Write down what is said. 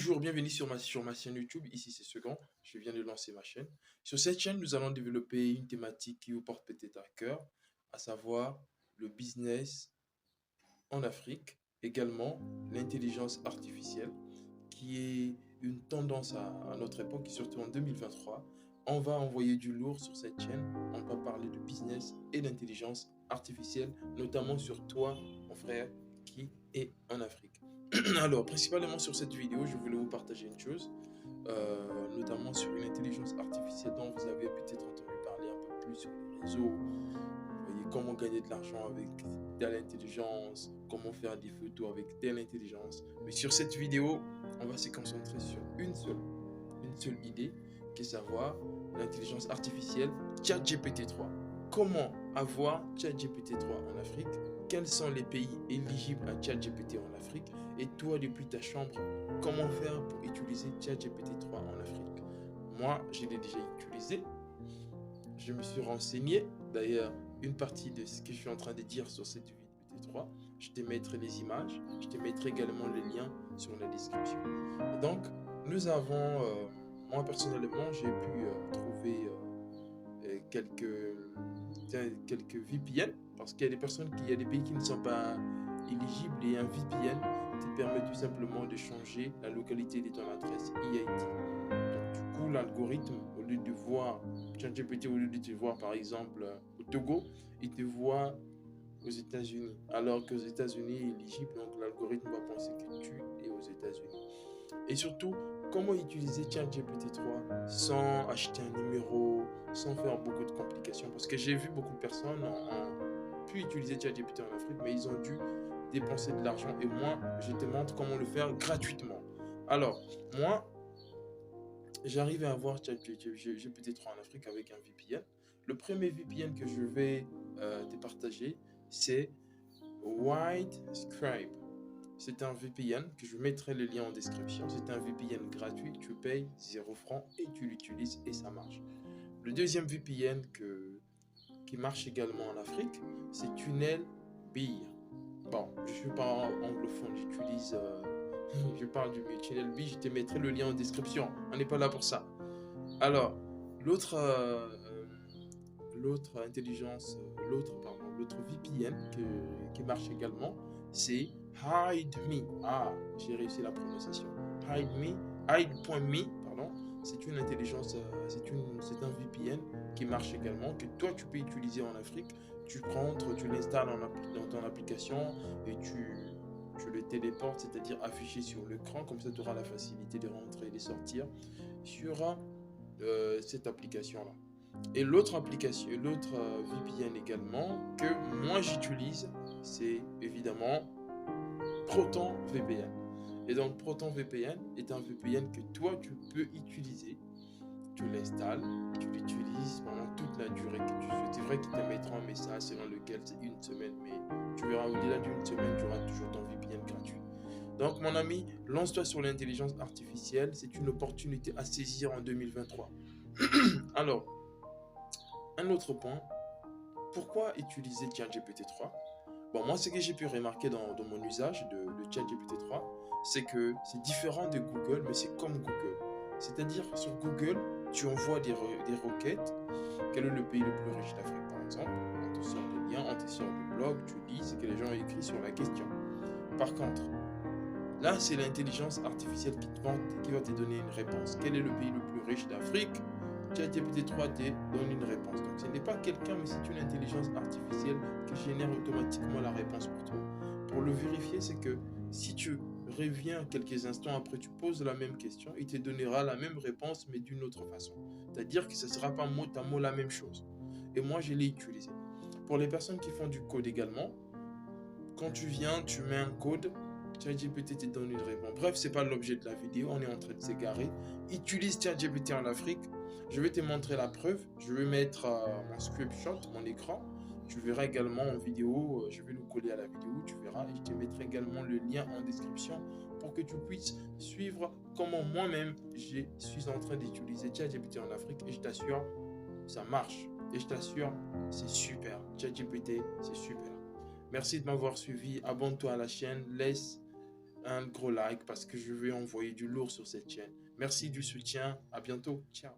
Bonjour, bienvenue sur ma chaîne YouTube. Ici, c'est Second. Je viens de lancer ma chaîne. Sur cette chaîne, nous allons développer une thématique qui vous porte peut-être à cœur, à savoir le business en Afrique, également l'intelligence artificielle, qui est une tendance à notre époque, et surtout en 2023. On va envoyer du lourd sur cette chaîne. On va parler de business et d'intelligence artificielle, notamment sur toi, mon frère, qui est en Afrique. Alors, principalement sur cette vidéo, je voulais vous partager une chose, notamment sur une intelligence artificielle dont vous avez peut-être entendu parler un peu plus sur les réseaux. Vous voyez comment gagner de l'argent avec telle intelligence, comment faire des photos avec telle intelligence. Mais sur cette vidéo, on va se concentrer sur une seule idée, qui est savoir l'intelligence artificielle ChatGPT 3. Comment avoir ChatGPT 3 en Afrique? Quels sont les pays éligibles à ChatGPT en Afrique? Et toi, depuis ta chambre, comment faire pour utiliser ChatGPT 3 en Afrique? Moi, je l'ai déjà utilisé. Je me suis renseigné. D'ailleurs, une partie de ce que je suis en train de dire sur cette vidéo GPT-3, je te mettrai les images, je te mettrai également les liens sur la description. Et donc, nous avons, moi personnellement, j'ai pu trouver quelques VPN, parce qu'il y a des personnes, il y a des pays qui ne sont pas éligibles, et un VPN te permet tout simplement de changer la localité de ton adresse EIT. Donc du coup, l'algorithme, au lieu de voir ChatGPT, au lieu de te voir par exemple au Togo, il te voit aux États-Unis, alors qu'aux États-Unis est éligible, donc l'algorithme va penser que tu es aux États-Unis. Et surtout, comment utiliser ChatGPT 3 sans acheter un numéro, sans faire beaucoup de complications. Parce que j'ai vu beaucoup de personnes ont pu utiliser ChatGPT en Afrique, mais ils ont dû dépenser de l'argent. Et moi, je te montre comment le faire gratuitement. Alors, moi, j'arrive à avoir ChatGPT 3 en Afrique avec un VPN. Le premier VPN que je vais te partager, c'est Whitescribe. C'est un VPN que je mettrai le lien en description. C'est un VPN gratuit, tu payes 0 francs et tu l'utilises et ça marche. Le deuxième VPN qui marche également en Afrique, c'est TunnelBeer. Bon, je ne suis pas anglophone, je parle du TunnelBeer, je te mettrai le lien en description. On n'est pas là pour ça. Alors, l'autre l'autre VPN qui marche également, c'est HideMe. Ah, j'ai réussi la prononciation. Hide.me, pardon. C'est une intelligence, c'est un VPN qui marche également, que toi tu peux utiliser en Afrique. Tu l'installes dans ton application et tu le téléportes, c'est-à-dire affiché sur l'écran, comme ça tu auras la facilité de rentrer et de sortir sur cette application-là. Et l'autre VPN également que moi j'utilise, c'est évidemment ProtonVPN. Et donc ProtonVPN est un VPN que toi tu peux utiliser. Tu l'installes, tu l'utilises pendant toute la durée que tu souhaites. C'est vrai qu'il te mettra un message selon lequel c'est une semaine, mais tu verras au-delà d'une semaine, tu auras toujours ton VPN gratuit. Donc mon ami, lance-toi sur l'intelligence artificielle, c'est une opportunité à saisir en 2023. Alors, un autre point, pourquoi utiliser ChatGPT 3? Bon, moi, ce que j'ai pu remarquer dans mon usage de ChatGPT 3, c'est que c'est différent de Google, mais c'est comme Google. C'est-à-dire, sur Google, tu envoies des requêtes. Quel est le pays le plus riche d'Afrique, par exemple? On te sort des liens, on te sort des blogs, tu lis ce que les gens ont écrit sur la question. Par contre, là, c'est l'intelligence artificielle qui va te donner une réponse. Quel est le pays le plus riche d'Afrique? ChatGPT 3 te donne une réponse. Donc, ce n'est pas quelqu'un, mais c'est une intelligence artificielle qui génère automatiquement la réponse pour toi. Pour le vérifier, c'est que si tu reviens quelques instants après, tu poses la même question, il te donnera la même réponse, mais d'une autre façon. C'est-à-dire que ce ne sera pas mot à mot la même chose. Et moi, je l'ai utilisé. Pour les personnes qui font du code également, quand tu viens, tu mets un code, ChatGPT te donne une réponse. Bref, ce n'est pas l'objet de la vidéo, on est en train de s'égarer. Utilise ChatGPT en Afrique. Je vais te montrer la preuve. Je vais mettre mon screenshot, mon écran. Tu verras également en vidéo, je vais le coller à la vidéo, tu verras. Et je te mettrai également le lien en description pour que tu puisses suivre comment moi-même je suis en train d'utiliser ChatGPT en Afrique. Et je t'assure, ça marche. Et je t'assure, c'est super. ChatGPT, c'est super. Merci de m'avoir suivi. Abonne-toi à la chaîne. Laisse un gros like parce que je vais envoyer du lourd sur cette chaîne. Merci du soutien. À bientôt. Ciao.